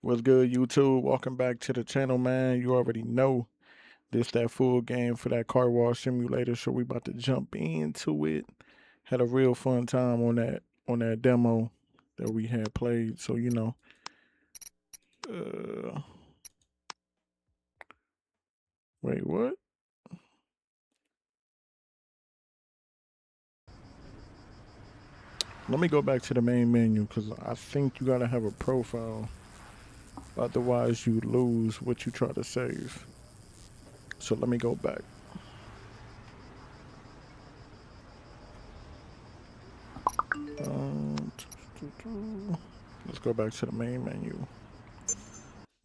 What's good, YouTube? Welcome back to the channel, man. You already know this that full game for that car wash simulator, so we about to jump into it. Had a real fun time on that demo that we had played. So uh, wait, what? Let me go back to the main menu because I think you gotta have a profile, otherwise you lose what you try to save. So let me go back. Um, let's go back to the main menu.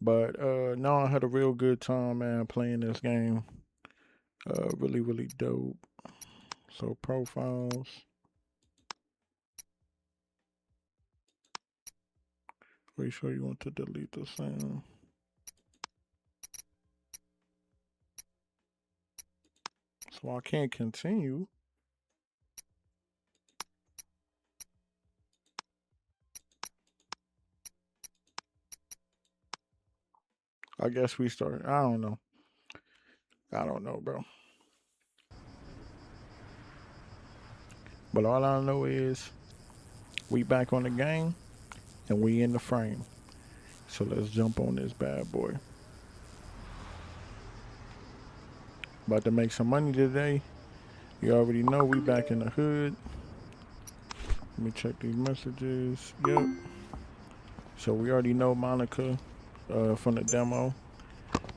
But no, I had a real good time, man, playing this game. Really, really dope. So profiles. Are you sure you want to delete the same? So I can't continue. I guess we start. I don't know. I don't know, bro. But all I know is we back on the game and we in the frame. So let's jump on this bad boy. About to make some money today. You already know we back in the hood. Let me check these messages. Yep. So we already know Monica from the demo.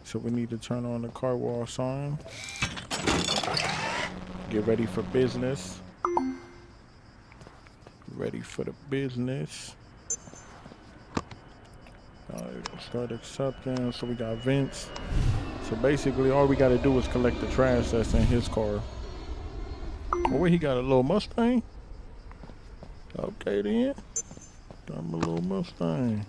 So we need to turn on the car wash sign. Get ready for business. Ready for the business. Alright, start accepting. So we got Vince. So basically all we gotta do is collect the trash that's in his car. Oh wait, he got a little Mustang? Okay then. Got him a little Mustang.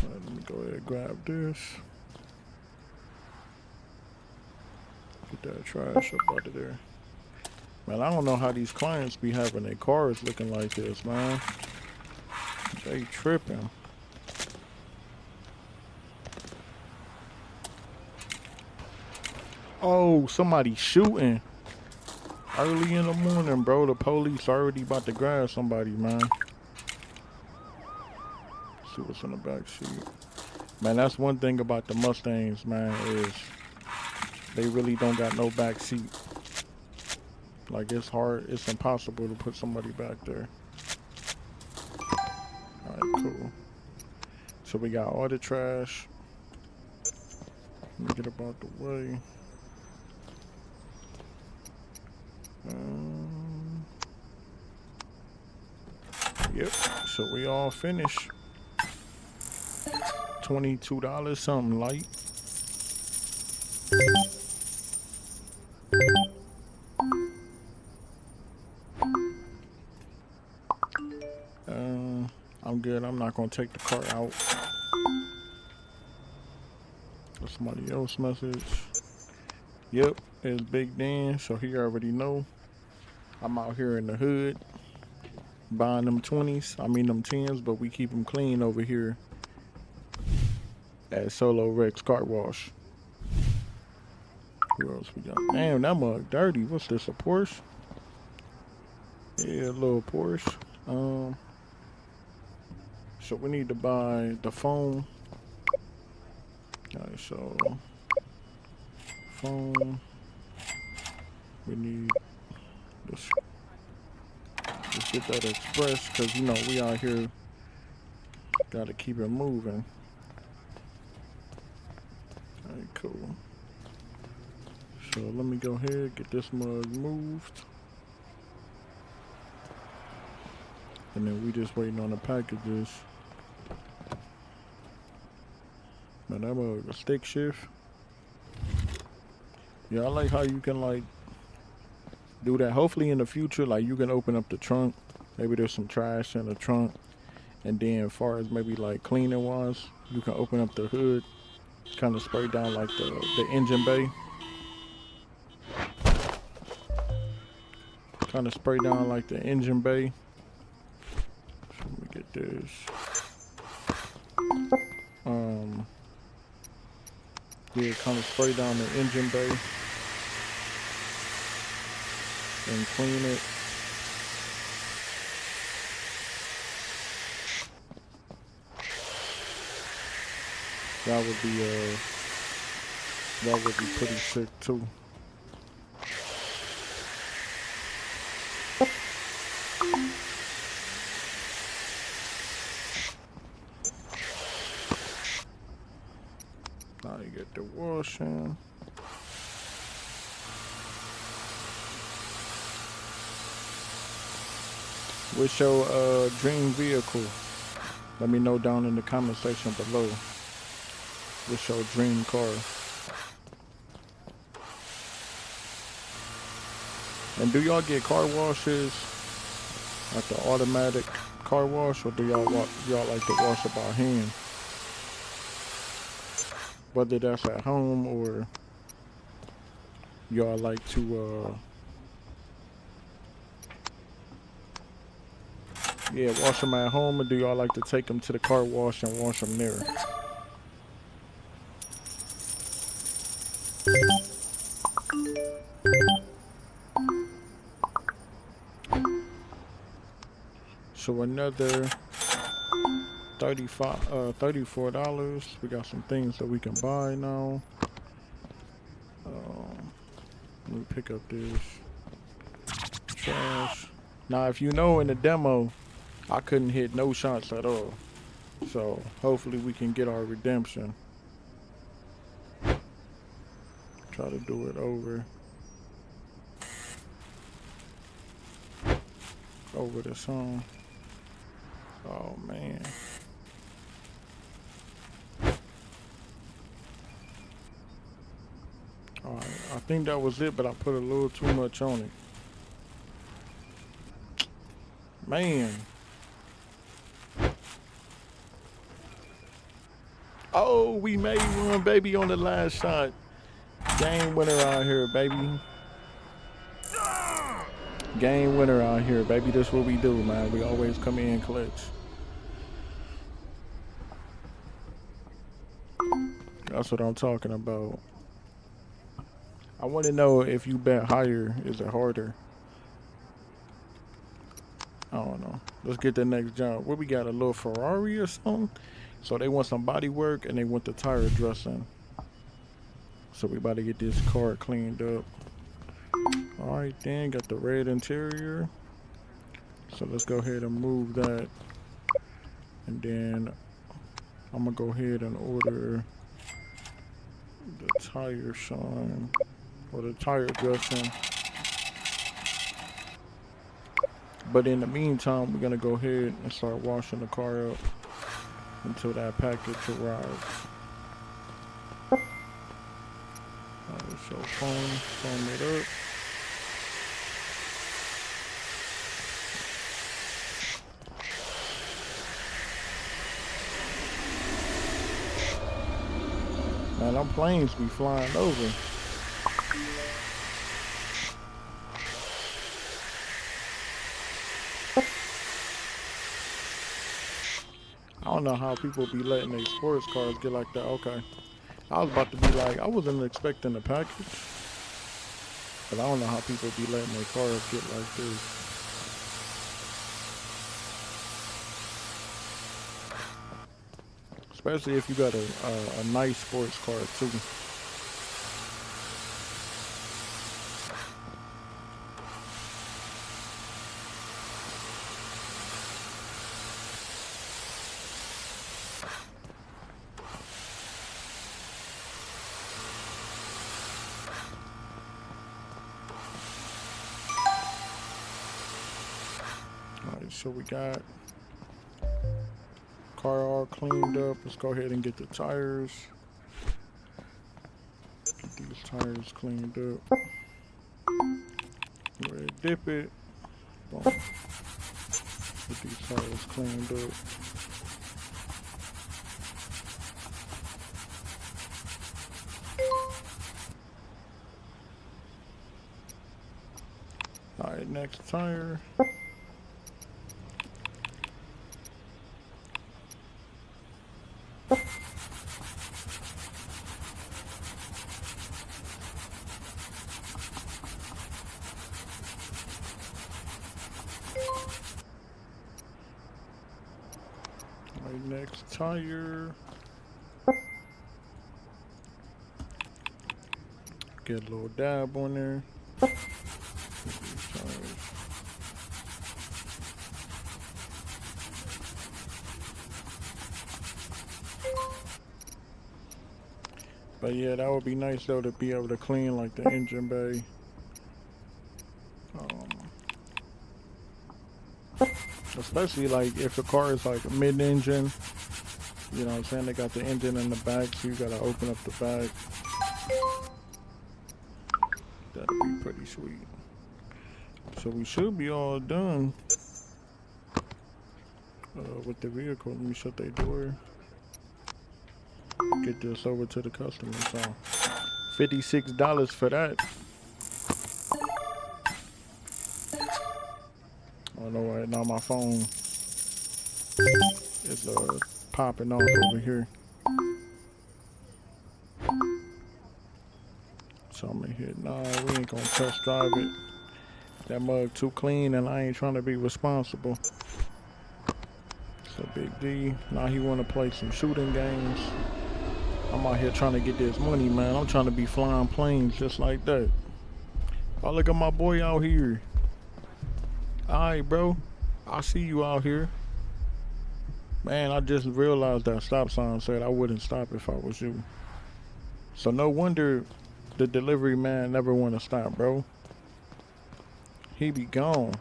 Right, let me go ahead and grab this. Get that trash up out of there. Man, I don't know how these clients be having their cars looking like this, man. They tripping. Oh, somebody shooting early in the morning, bro. The police already about to grab somebody, man. Let's see what's in the back seat. Man, that's one thing about the Mustangs, man, is they really don't got no back seat. Like it's hard, it's impossible to put somebody back there. Alright, cool. So we got all the trash. Let me get up out the way. Yep, so we all finished. $22, something light. I'm good. I'm not gonna take the car out. That's somebody else message. Yep, it's Big Dan, so he already know. I'm out here in the hood buying them 20s. I mean them 10s, but we keep them clean over here at Solo Rex Car Wash. Who else we got? Damn, that mug dirty. What's this, a Porsche? Yeah, a little Porsche. So we need to buy the phone. Alright, so phone. We need this. Let's get that express, cause you know we out here. Gotta keep it moving. Alright, cool. So let me go ahead, get this mug moved. And then we just waiting on the packages. Man, that mug a stick shift. Yeah, I like how you can like do that. Hopefully in the future, like you can open up the trunk. Maybe there's some trash in the trunk. And then as far as maybe like cleaning wise, you can open up the hood, kind of spray down like the engine bay. Kind of spray down like the engine bay. So let me get this. Yeah, kind of spray down the engine bay and clean it. That would be pretty sick too. Now you get the washing. What's your dream vehicle? Let me know down in the comment section below. What's your dream car? And do y'all get car washes, like the automatic car wash, or do y'all like to wash it by hand? Whether that's at home or y'all like to wash them at home, or do y'all like to take them to the car wash and wash them there? So another $34. We got some things that we can buy now. Let me pick up this trash. Now, if you know in the demo, I couldn't hit no shots at all. So hopefully we can get our redemption. Try to do it over the song. Oh man. Alright, I think that was it, but I put a little too much on it. Man. Oh, we made one, baby, on the last shot. Game winner out here, baby. Game winner out here, baby. This what we do, man. We always come in clutch. That's what I'm talking about. I want to know if you bet higher, is it harder? I don't know. Let's get the next jump. What we got, a little Ferrari or something? So they want some body work and they want the tire dressing. So we about to get this car cleaned up. Alright then, got the red interior. So let's go ahead and move that. And then I'm gonna go ahead and order the tire shine, or the tire dressing. But in the meantime, we're gonna go ahead and start washing the car up until that package arrives. Alright, so foam it up. Man, them planes be flying over. I don't know how people be letting their sports cars get like that. Okay. I was about to be like, I wasn't expecting the package. But I don't know how people be letting their cars get like this. Especially if you got a nice sports car too. Alright, so we got car all cleaned up. Let's go ahead and get the tires. Get these tires cleaned up. Go ahead, dip it. Boom. Get these tires cleaned up. Alright, next tire. Right next tire. Get a little dab on there. But yeah, that would be nice though to be able to clean like the engine bay. Especially like if the car is like mid-engine, you know what I'm saying? They got the engine in the back, so you gotta open up the back. That'll be pretty sweet. So we should be all done with the vehicle. Let me shut that door. Get this over to the customer. So $56 for that. I don't know why now my phone is popping off over here. So I'm gonna hit, nah, we ain't gonna test drive it. That mug too clean and I ain't trying to be responsible. So Big D, now he wanna play some shooting games. I'm out here trying to get this money, man. I'm trying to be flying planes just like that. Oh, look at my boy out here. Alright, bro. I see you out here. Man, I just realized that stop sign said I wouldn't stop if I was you. So no wonder the delivery man never want to stop, bro. He be gone.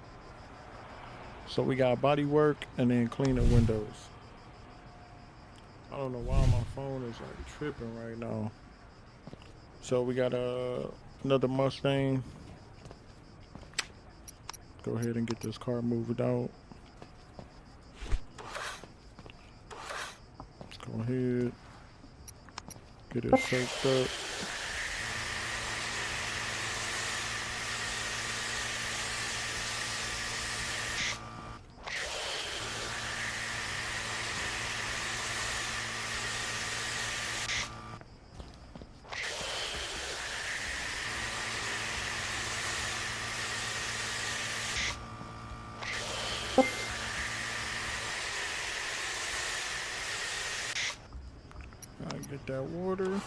So we got body work and then clean the windows. I don't know why my phone is like tripping right now. So we got another Mustang. Go ahead and get this car moved out. Go ahead. Get it shaped up. Alright, get that water.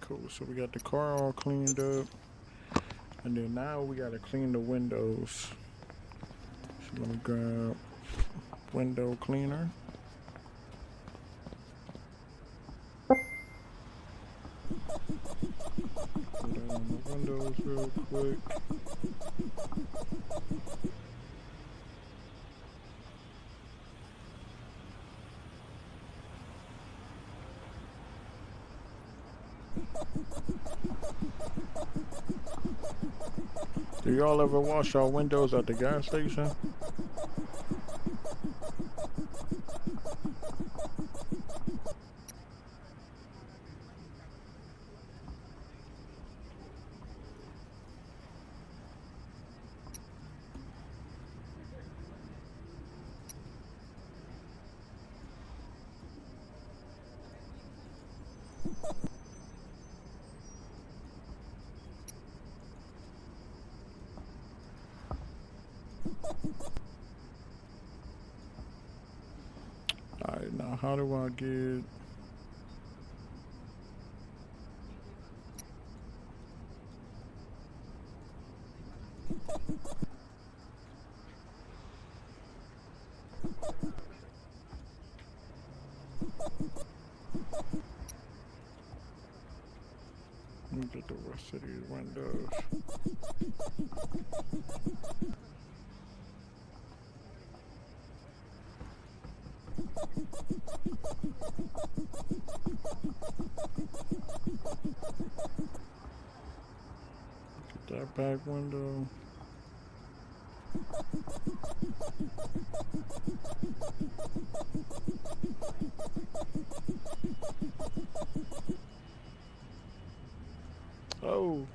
Cool, so we got the car all cleaned up. And then now we gotta clean the windows. So I'm gonna grab window cleaner. Put that on the windows real quick. Do y'all ever wash your windows at the gas station? Alright, now how do I get... Let me get the rest of these windows. Get that back window. Oh.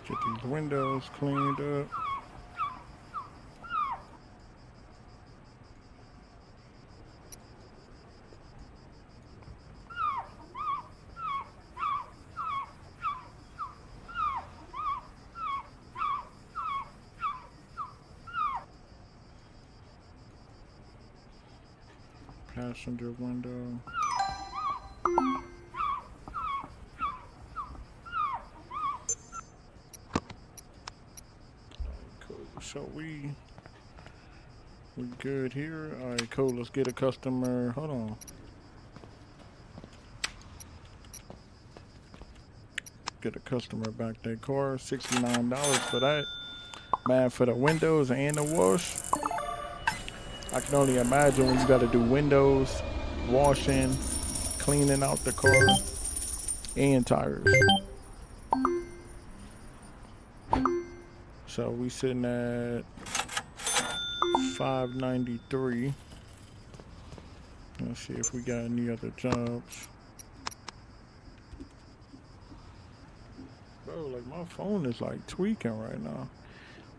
Get these windows cleaned up. Passenger window. Cool. So we good here. All right, cool. Let's get a customer. Hold on. Get a customer back their car. $69 for that. Man, for the windows and the wash. I can only imagine when you got to do windows, washing, cleaning out the car, and tires. So we sitting at $593. Let's see if we got any other jobs. Bro, like my phone is like tweaking right now.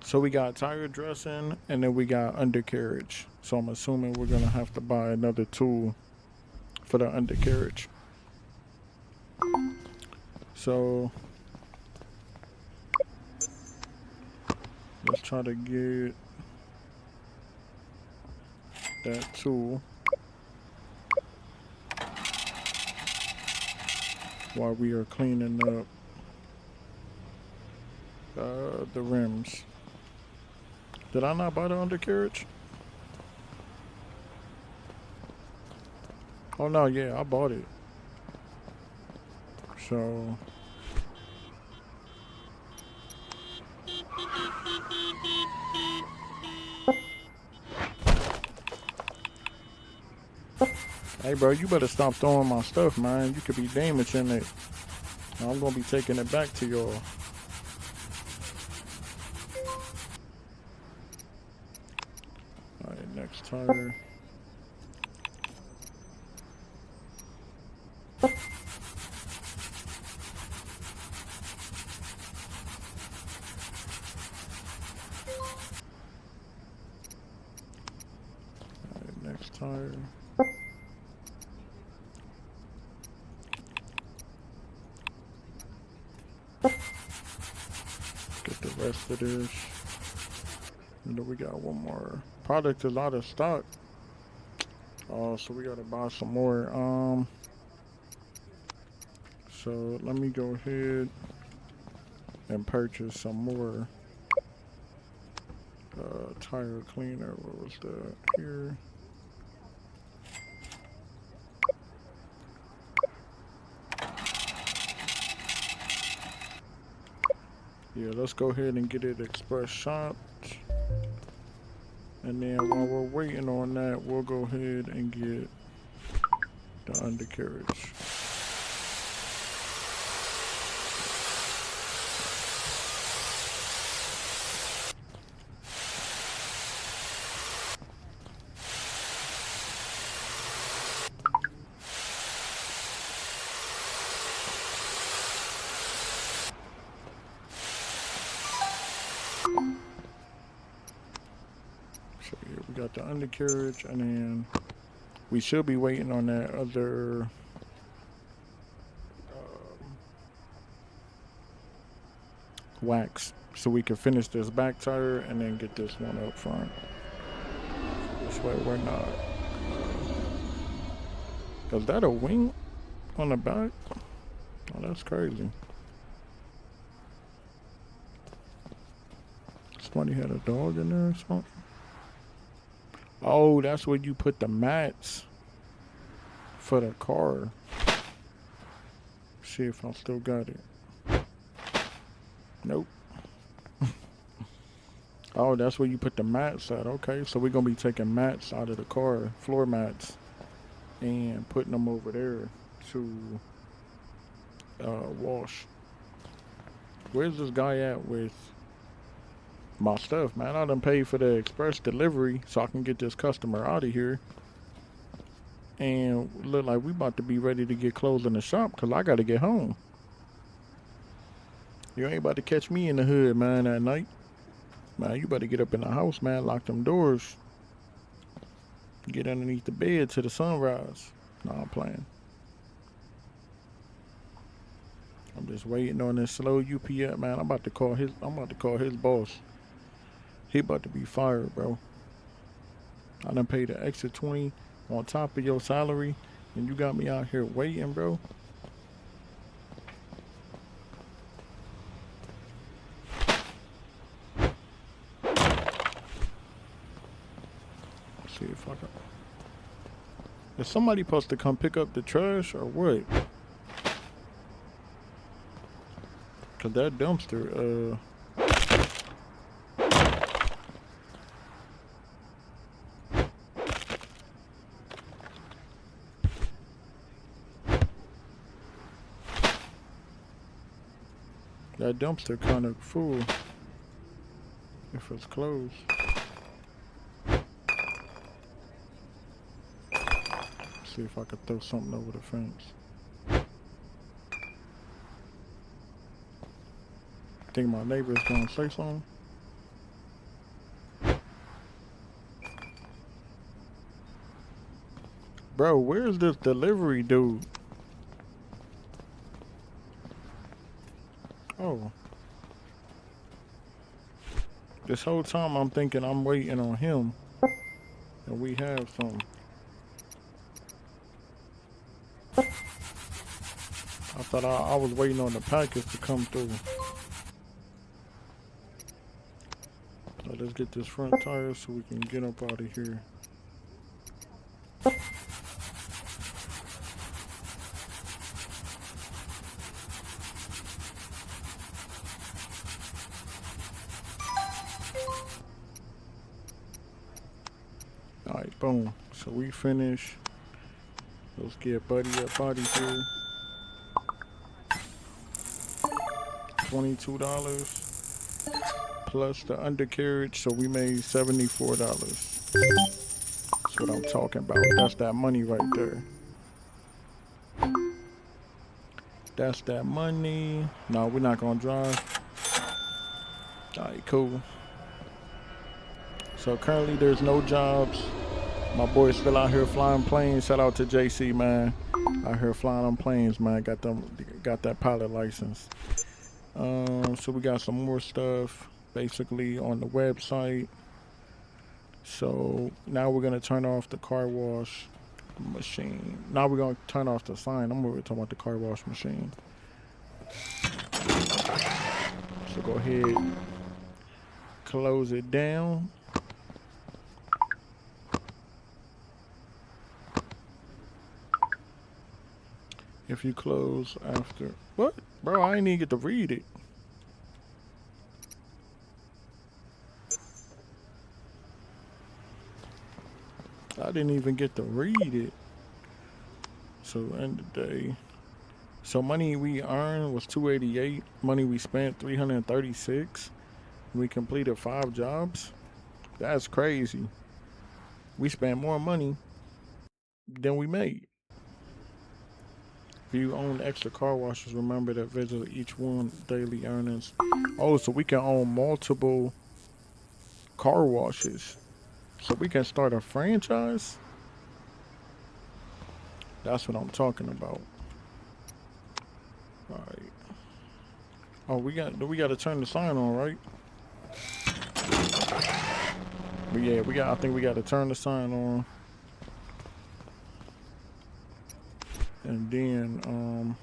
So we got tire dressing and then we got undercarriage. So I'm assuming we're gonna have to buy another tool for the undercarriage. So let's try to get that tool while we are cleaning up the rims. Did I not buy the undercarriage? Oh no, yeah, I bought it. So hey bro, you better stop throwing my stuff, man. You could be damaging it. I'm gonna be taking it back to y'all. Alright, next tire. Alright, next tire. Get the rest of this. And then we got one more. Product is out of stock. Oh, so we gotta buy some more. So let me go ahead and purchase some more tire cleaner. What was that here? Yeah, let's go ahead and get it express shopped. And then while we're waiting on that, we'll go ahead and get the undercarriage. So yeah, we got the undercarriage, and then we should be waiting on that other wax so we can finish this back tire and then get this one up front. This way we're not. Is that a wing on the back? Oh, that's crazy. Somebody had a dog in there or something. Oh, that's where you put the mats for the car. See if I still got it. Nope. Oh, that's where you put the mats at. Okay, so we're gonna be taking mats out of the car, floor mats, and putting them over there to wash. Where's this guy at with my stuff, man? I done paid for the express delivery so I can get this customer out of here. And look like we about to be ready to get closed in the shop because I got to get home. You ain't about to catch me in the hood, man, at night. Man, you better get up in the house, man. Lock them doors. Get underneath the bed till the sunrise. Nah, I'm playing. I'm just waiting on this slow UPS, man. I'm about to call his boss. He about to be fired, bro. I done paid an extra 20 on top of your salary, and you got me out here waiting, bro. Let's see if I can. Is somebody supposed to come pick up the trash or what? Cause that dumpster, that dumpster kind of full. If it's closed. See if I could throw something over the fence. Think my neighbor's gonna say something? Bro, where's this delivery dude? Oh. This whole time I'm thinking I'm waiting on him. And we have some. I thought I was waiting on the package to come through. So let's get this front tire so we can get up out of here. Alright, boom. So we finish. Let's get Buddy up out of here. $22 plus the undercarriage, so we made $74. That's what I'm talking about. That's that money right there. That's that money. No, we're not gonna drive. Alright, cool. So currently there's no jobs. My boy's still out here flying planes. Shout out to JC, man. Out here flying on planes, man. Got that pilot license. So we got some more stuff basically on the website. So now we're gonna turn off the car wash machine. Now we're gonna turn off the sign. I'm over talking about the car wash machine. So go ahead, close it down. If you close after what? Bro, I ain't even get to read it. I didn't even get to read it. So end of the day. So money we earned was 288. Money we spent 336. We completed 5 jobs. That's crazy. We spent more money than we made. If you own extra car washes, remember that visit each one daily earnings. Oh, so we can own multiple car washes. So we can start a franchise? That's what I'm talking about. Alright. Oh, we got to turn the sign on, right? But yeah, I think we got to turn the sign on. And then,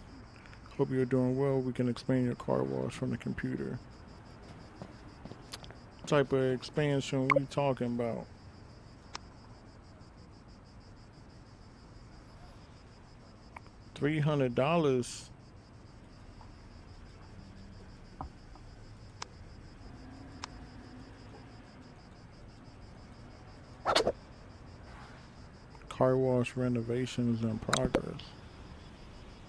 hope you're doing well. We can expand your car wash from the computer. What type of expansion we talking about? $300. car wash renovations in progress.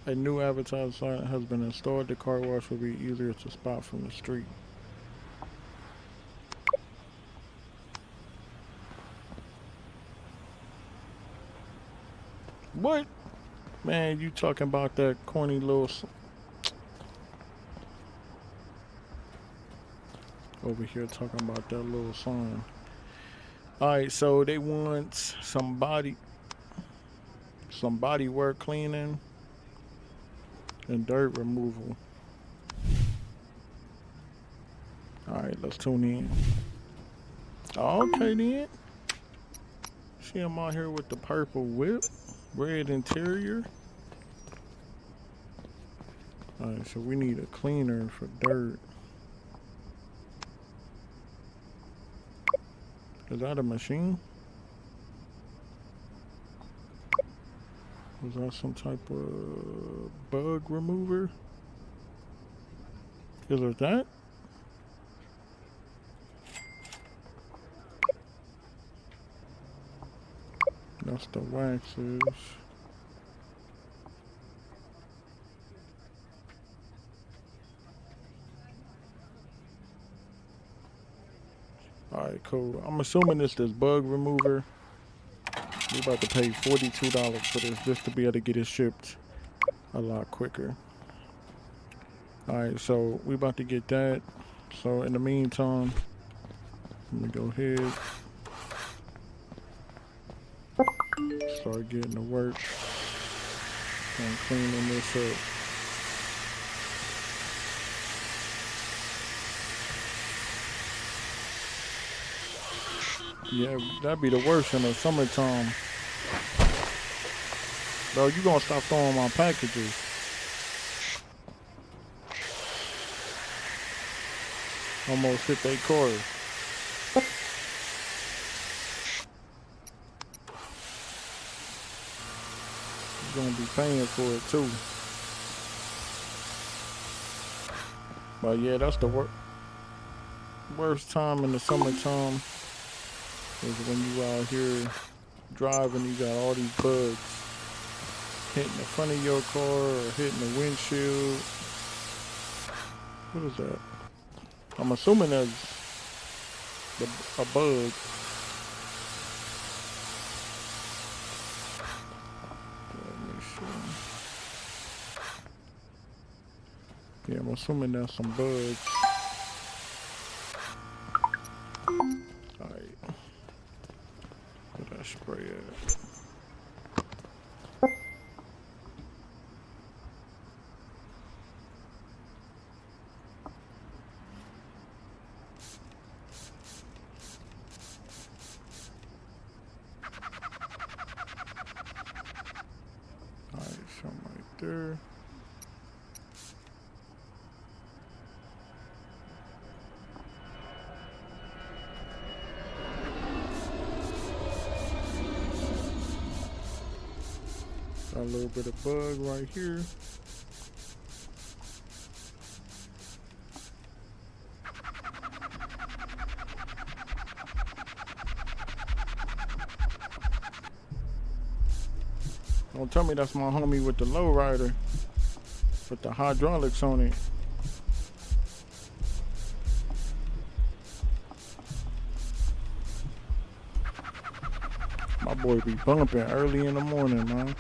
A new advertising sign has been installed. The car wash will be easier to spot from the street. What? Man, you talking about that corny little... Over here talking about that little sign. Alright, so they want some body work cleaning and dirt removal. Alright, let's tune in. Okay then. See him out here with the purple whip, red interior. Alright, so we need a cleaner for dirt. Is that a machine? Was that some type of bug remover? Is it that? That's the waxes. Alright, cool. I'm assuming it's this bug remover. We about to pay $42 for this just to be able to get it shipped a lot quicker. Alright, so we about to get that. So in the meantime, let me go ahead. Start getting to work and cleaning this up. Yeah, that'd be the worst in the summertime. Bro, you gonna stop throwing my packages. Almost hit their car. You're gonna be paying for it too. But yeah, that's the worst time in the summertime. Is when you out here driving, you got all these bugs hitting the front of your car or hitting the windshield. What is that? I'm assuming that's a bug. Let me see. Yeah, I'm assuming that's some bugs. Alright. Where that spray at? Alright, something right there. Got a little bit of bug right here. Don't tell me that's my homie with the lowrider with the hydraulics on it. My boy be bumping early in the morning, man.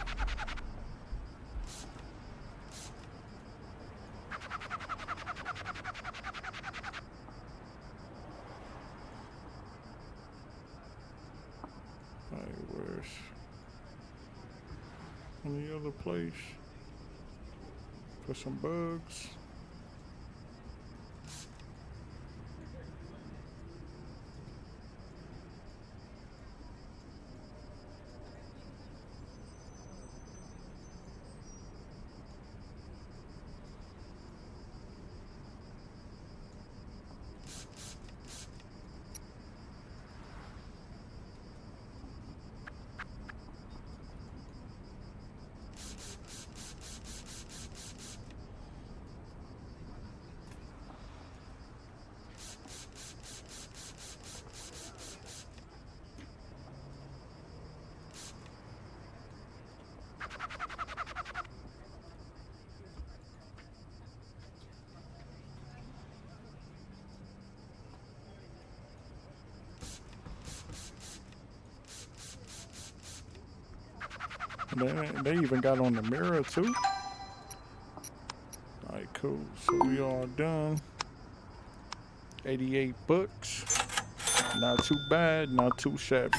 Where's any other place for some bugs? They even got on the mirror too. Alright, cool. So we all done. 88 bucks. Not too bad, not too shabby.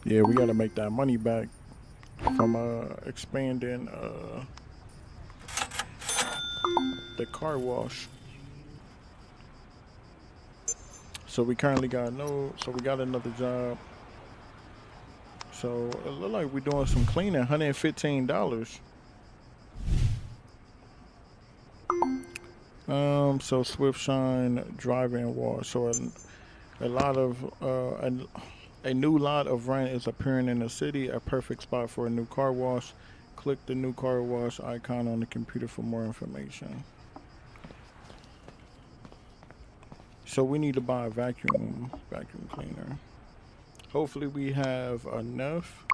Yeah, we gotta make that money back from expanding the car wash. So we currently got we got another job. So it look like we're doing some cleaning, $115. So Swift Shine Drive and Wash. So a lot of a new lot of rent is appearing in the city. A perfect spot for a new car wash. Click the new car wash icon on the computer for more information. So we need to buy a vacuum cleaner. Hopefully we have enough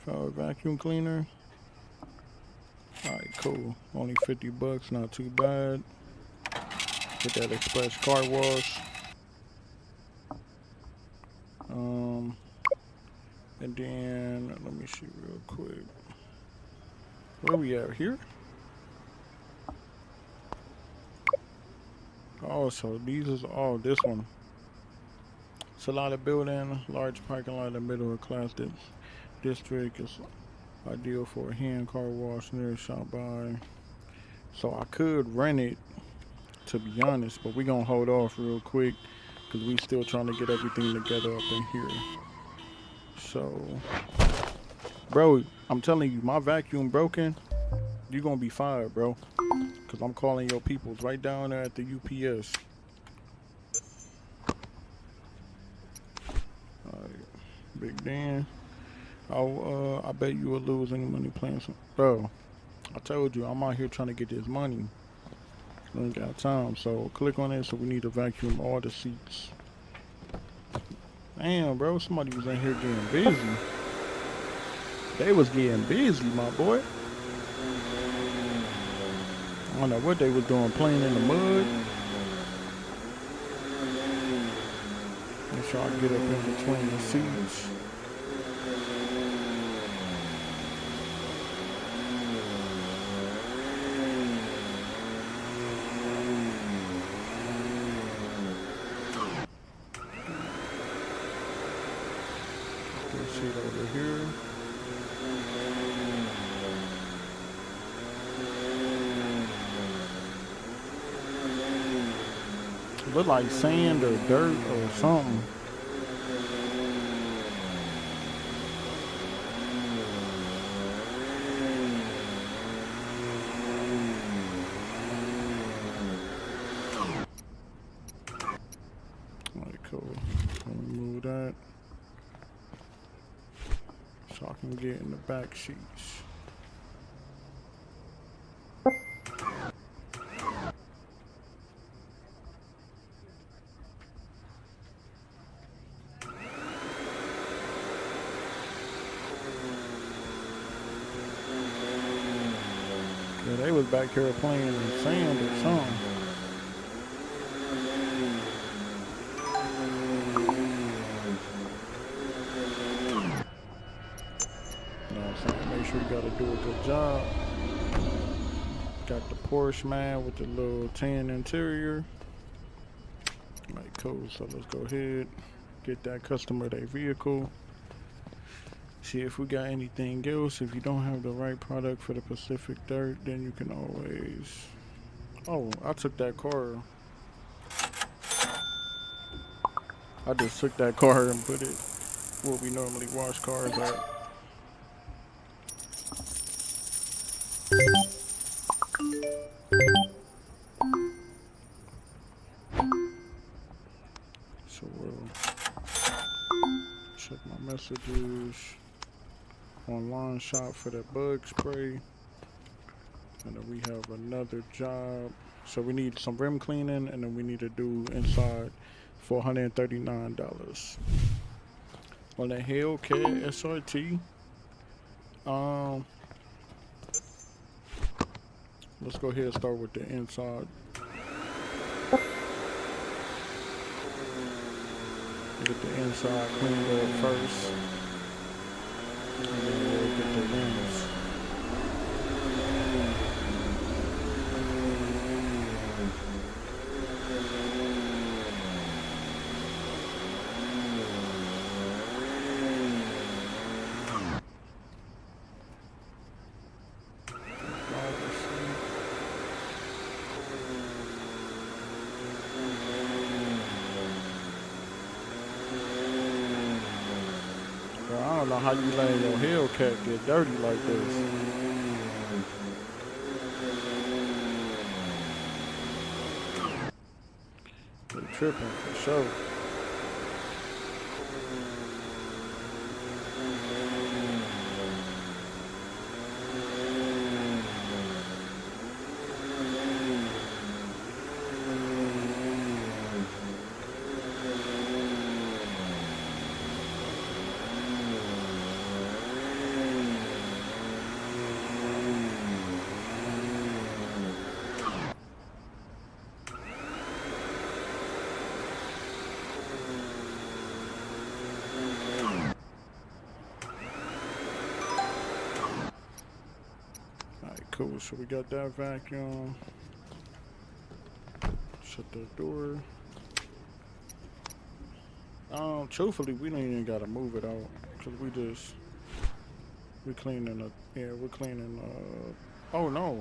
for a vacuum cleaner. Alright, cool. Only 50 bucks, not too bad. Get that express car wash. And then let me see real quick. Where we at here? Oh, so these is all this one. It's a lot of building, large parking lot in the middle of class district is ideal for a hand car wash near shop by. So I could rent it, to be honest, but we gonna hold off real quick because we still trying to get everything together up in here. So, bro, I'm telling you, my vacuum broken. You gonna be fired, bro. Cause I'm calling your peoples right down there at the UPS. Alright, Big Dan. I bet you will lose any money playing some. Bro, I told you, I'm out here trying to get this money. I ain't got time, so click on it. So we need to vacuum all the seats. Damn, bro, somebody was in here getting busy. They was getting busy, my boy. I don't know what they was doing, playing in the mud. Make sure I get up in between the seats. Seat over here. Look like sand or dirt or something. Alright, cool. Remove that. So I can get in the back seats. Yeah, they was back here playing in sand or something. Make sure you gotta do a good job. Got the Porsche man with the little tan interior. Alright, cool. So let's go ahead, get that customer their vehicle. See if we got anything else. If you don't have the right product for the Pacific Dirt, then you can always. Oh, I took that car. I just took that car and put it where we normally wash cars at. So we'll check my messages. Online shop for that bug spray. And then we have another job. So we need some rim cleaning, and then we need to do inside for $139. On the Hellcat SRT. Let's go ahead and start with the inside. Get the inside cleaned up first, and then we'll get the rims. I don't know how you letting your Hellcat get dirty like this. They tripping for sure. Cool, so we got that vacuum. Shut that door. Truthfully, we don't even gotta move it out, cause we're cleaning we're cleaning, oh no.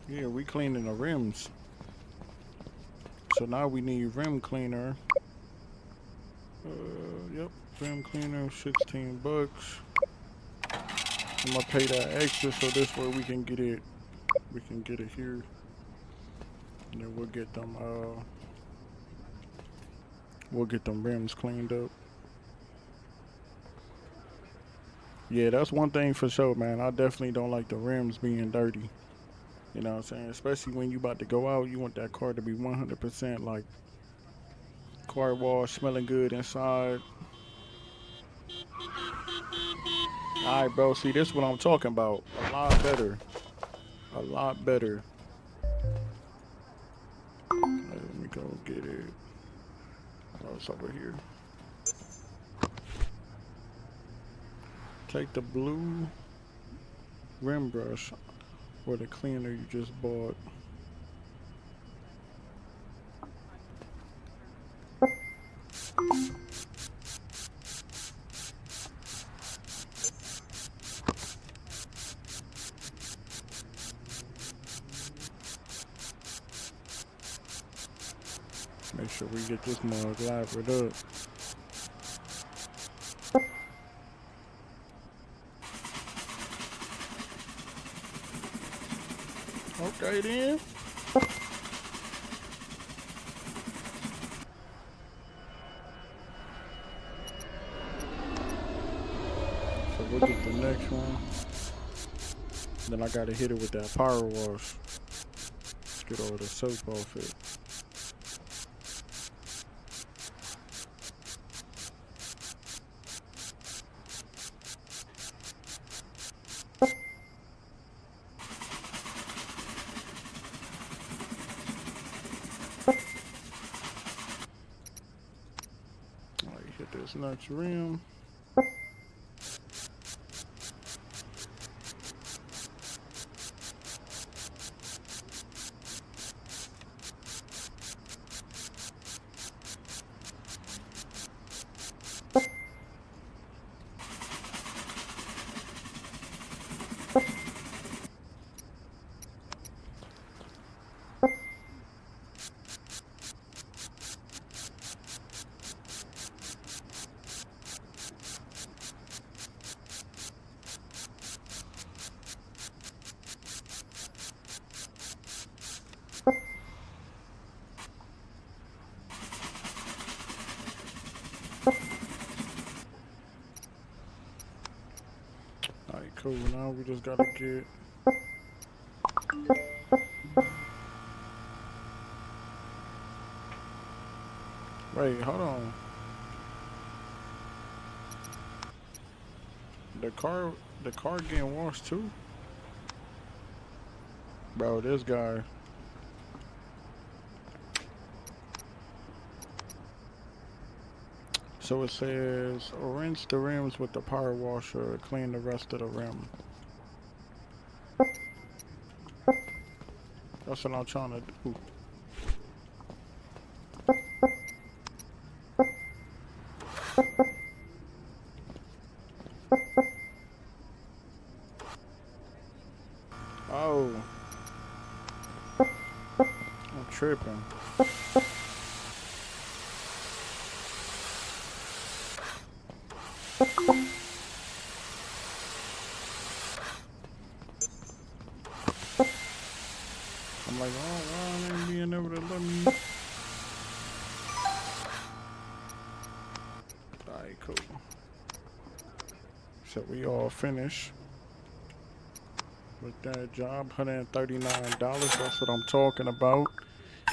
Yeah, we cleaning the rims. So now we need rim cleaner. Yep, rim cleaner, 16 bucks. I'm gonna pay that extra so this way we can get it here. And then we'll get them rims cleaned up. Yeah, that's one thing for sure, man. I definitely don't like the rims being dirty. You know what I'm saying? Especially when you about to go out, you want that car to be 100% like car wash, smelling good inside. Alright, bro, see, this is what I'm talking about. A lot better. A lot better. Let me go get it. Oh, it's over here. Take the blue rim brush or the cleaner you just bought. Make sure we get this mug lathered up. Okay then. So we'll get the next one. Then I gotta hit it with that power wash. Get all the soap off it. Alright, hit this next rim. Alright, cool. Now we just gotta get. Wait, hold on. The car getting washed too? Bro, this guy. So it says, rinse the rims with the power washer, clean the rest of the rim. That's what I'm trying to do. Oh, I'm tripping. I'm like, oh, why I ain't being able to let me. Alright, cool. So we all finished with that job. $139. That's what I'm talking about.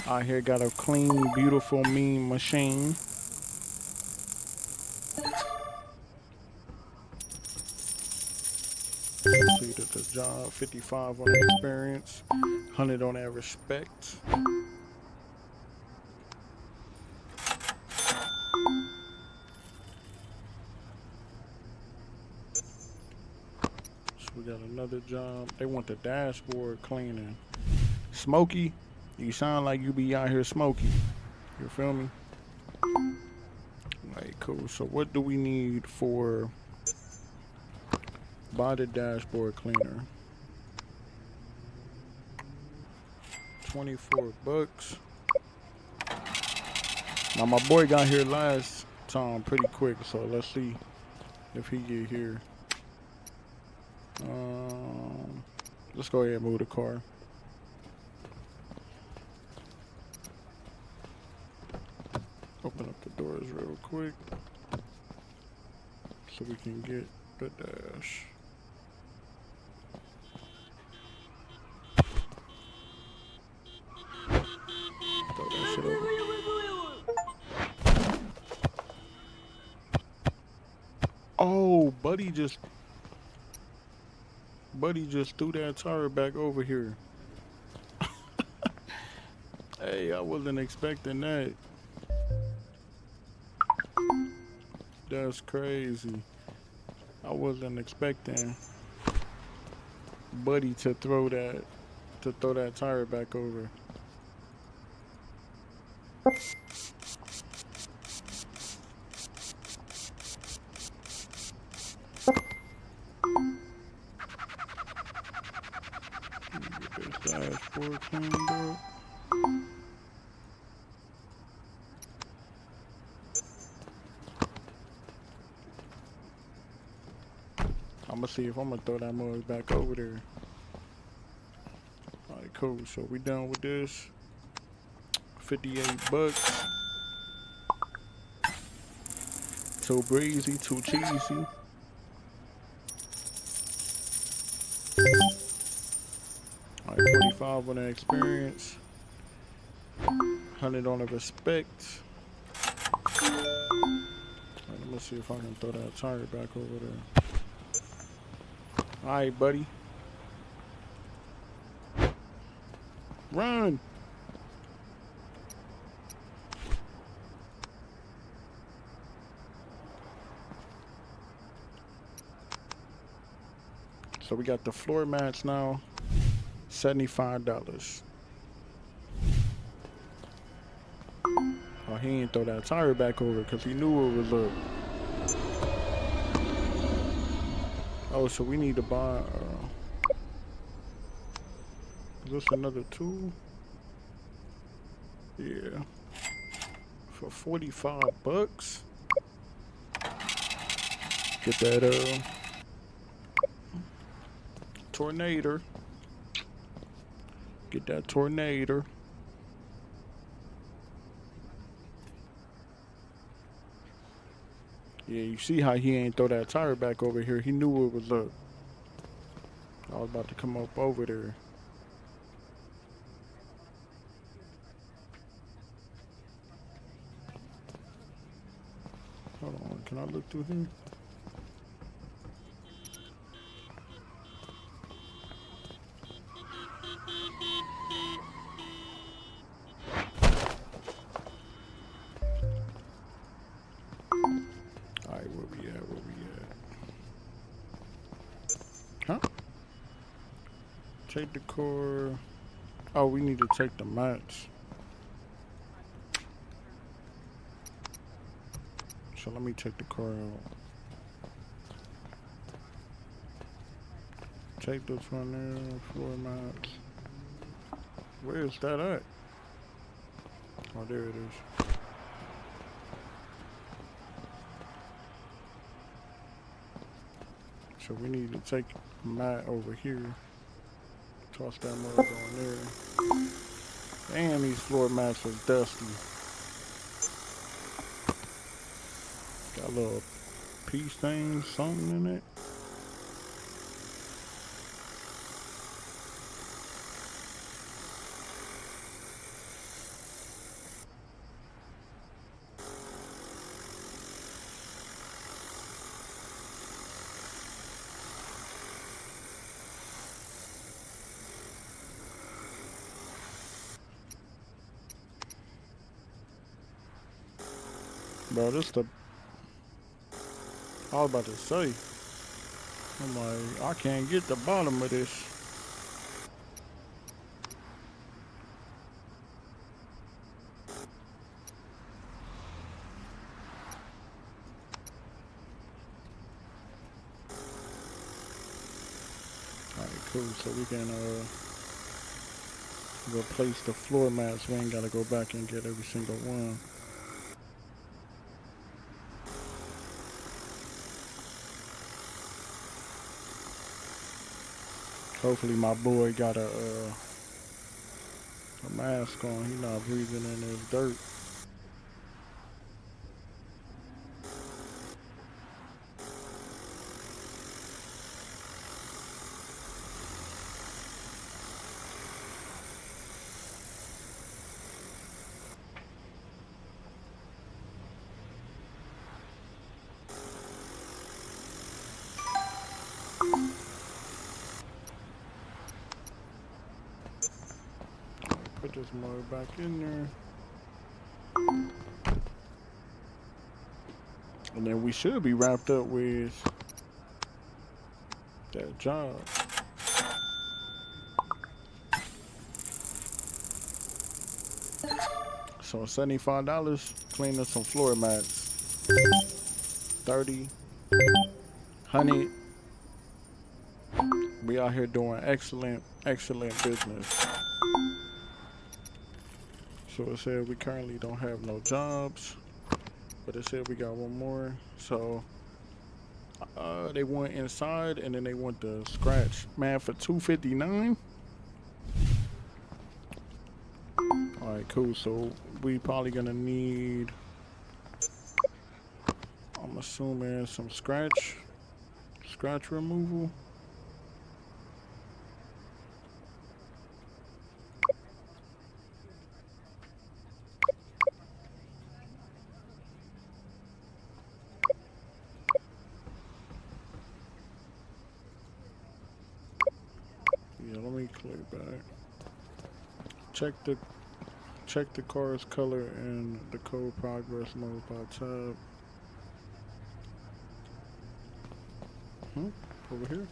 Out here got a clean, beautiful, mean machine. Completed the job. 55 on the experience. 100 on that respect. So we got another job. They want the dashboard cleaning. Smokey, you sound like you be out here smoky. You feel me? Alright, cool. So what do we need for body dashboard cleaner? 24 bucks. Now my boy got here last time pretty quick, so let's see if he get here. Let's go ahead and move the car. Open up the doors real quick so we can get the dash. Throw that shit over. Oh, Buddy just threw that tire back over here. Hey, I wasn't expecting that. That's crazy. I wasn't expecting Buddy to throw that tire back over. Get this dashboard cleaned up. I'm gonna see if I'm gonna throw that mug back over there. Alright, cool. So we done with this. 58 bucks. Too breezy, too cheesy. Alright, 45 on the experience. 100 on the respect. Alright, let me see if I can throw that tire back over there. Alright, buddy. Run! So we got the floor mats now. $75. Oh, he ain't throw that tire back over because he knew it was up. Oh, so we need to buy. Is this another tool? Yeah. For 45 bucks. Get that tornado. Get that tornado. Yeah, you see how he ain't throw that tire back over here. He knew it was up. I was about to come up over there. Hold on, can I look through here? Take the core. Oh, we need to take the mats. So let me take the core out. Take this one there, floor mats. Where is that at? Oh, there it is. So we need to take a mat over here. Toss that mug on there. Damn, these floor mats are dusty. Got a little pea stain, something in it. Bro, this the... I was about to say. I'm like, I can't get the bottom of this. Alright, cool. So we can replace the floor mats. We ain't gotta go back and get every single one. Hopefully my boy got a mask on. He not breathing in this dirt. Put this mug back in there. And then we should be wrapped up with that job. So $75, cleaning some floor mats. 30, 100. We out here doing excellent business. So it said we currently don't have no jobs, but it said we got one more. So they went inside and then they went to scratch. Man, for $259. All right, cool. So we probably gonna need, I'm assuming, some scratch removal. Yeah, let me click back. Check the car's color and the code progress mode by tab. Over here.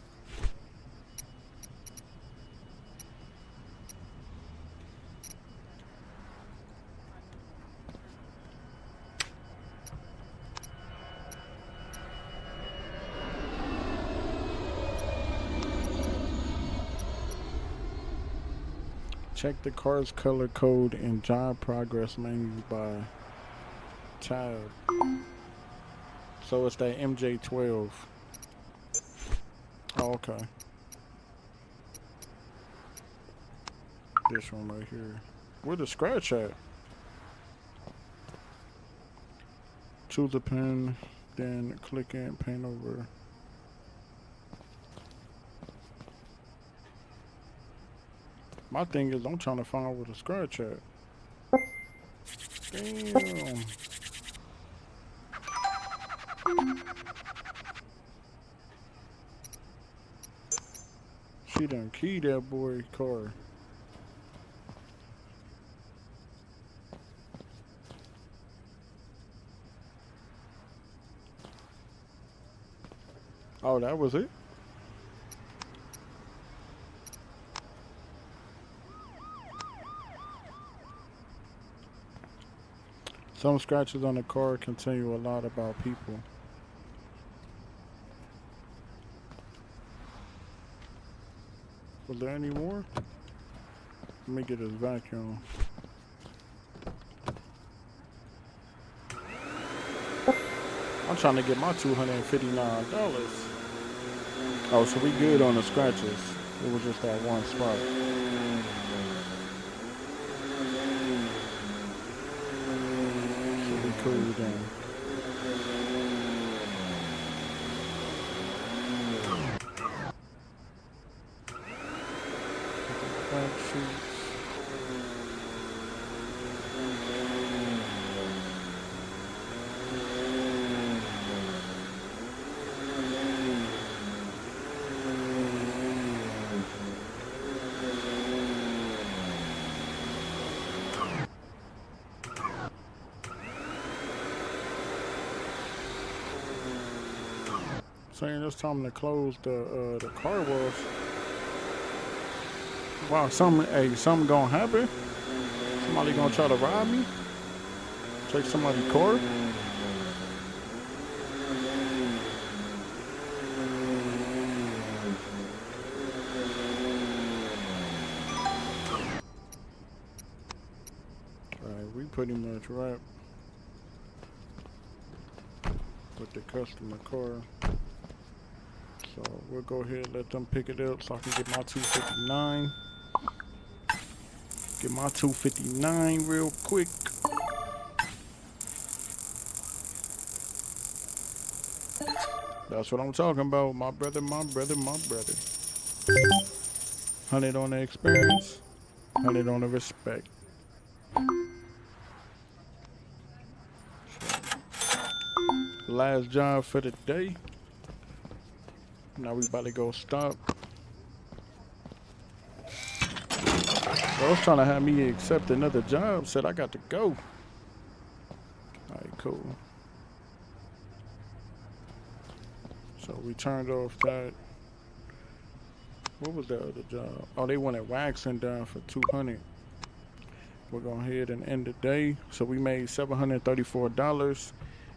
Check the car's color code and job progress menu by tab. So it's that MJ12. Oh, okay. This one right here. Where the scratch at? Choose a pen, then click and paint over. My thing is, I'm trying to find out where the scratch at. Damn. She done keyed that boy car. Oh, that was it? Some scratches on the car can tell you a lot about people. Was there any more? Let me get his vacuum. I'm trying to get my $259. Oh, so we good on the scratches. It was just that one spot. So we cool then. Back sheets. Saying it's time to close the car wash. Wow, something gonna happen? Somebody gonna try to rob me? Take somebody's car? Alright, we pretty much wrapped with the customer car. So we'll go ahead and let them pick it up so I can get my 259. Get my 259 real quick. That's what I'm talking about, my brother, my brother, my brother. 100 on the experience, 100 on the respect. So, last job for the day. Now we about to go stop. I was trying to have me accept another job. Said I got to go. Alright, cool. So we turned off that. What was the other job? Oh, they wanted waxing done for 200. We're going ahead and end the day. So we made $734,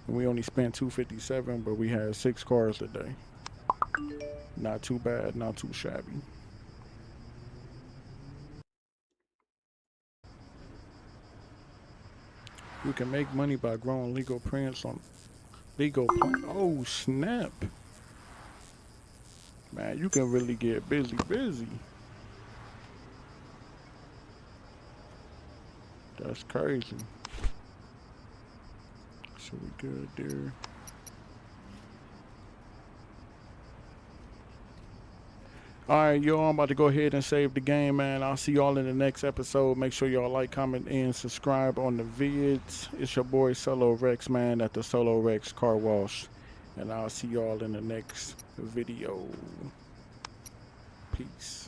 and we only spent $257, but we had 6 cars today. Not too bad, not too shabby. You can make money by growing legal prints on legal plant. Oh snap! Man, you can really get busy. That's crazy. So we good there. Alright, y'all, I'm about to go ahead and save the game, man. I'll see y'all in the next episode. Make sure y'all like, comment, and subscribe on the vids. It's your boy Solo Rex, man, at the Solo Rex Car Wash. And I'll see y'all in the next video. Peace.